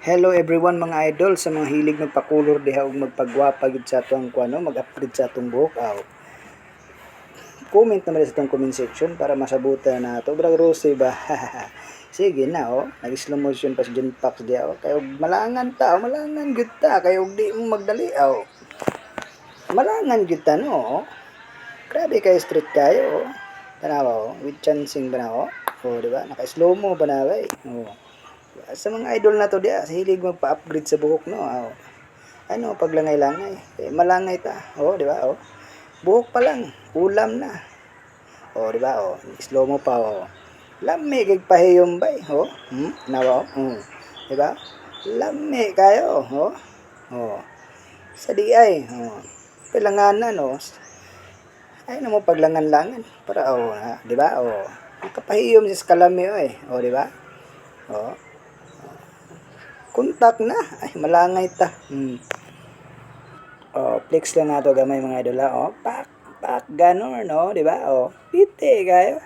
Hello everyone mga idol sa mga hilig magpakulor diha ug magpagwapa gid sa atong kuano, mag-upgrade sa atong buhok. Comment naman sa atong comment section para masabutan na to. Brag Rose ba? Sige na nag-slow motion pa si John Pax diha kay og malangan ta, malangan gid ta kay og di mo magdali Malangan gid ta no. Grabe kay street kayo Tanawa with chancing ba na di ba? Naka-slow mo ba na kay? Sa mga idol na to dia, sa hilig magpa-upgrade sa buhok no. Paglangay-langay. Malangay ta. Di ba? Buhok pa lang, ulam na. Di ba? Slow mo pa Lami kay pahiyom bay. Nawa Di ba? Lami kayo. Sa di ay. Kailanganan Ay na mo paglangan-langan para di ba? Kapahiyom sa kalami di ba? Kontak na. Ay, malangay ta. Flex lang nato gamay mga idol Pak, pak, ganon, di ba? Pite kayo,